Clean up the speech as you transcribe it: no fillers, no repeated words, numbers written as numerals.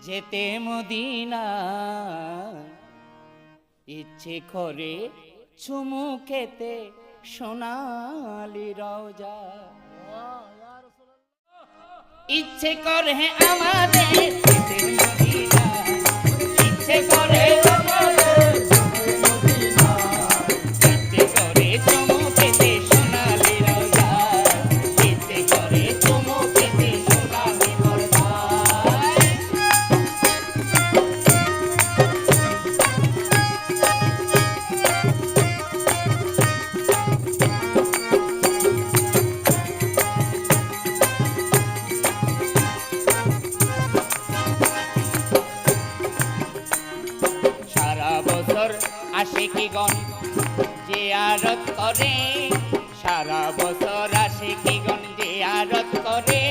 যেতে মদিনা ইচ্ছে করে চুমু খেতে সোনালি রওজা ইচ্ছে করে আমাদের যেতে মদিনা ইচ্ছে করে আশিকিগণ জিয়ারত করে সারা বছর আশিকিগণ জিয়ারত করে।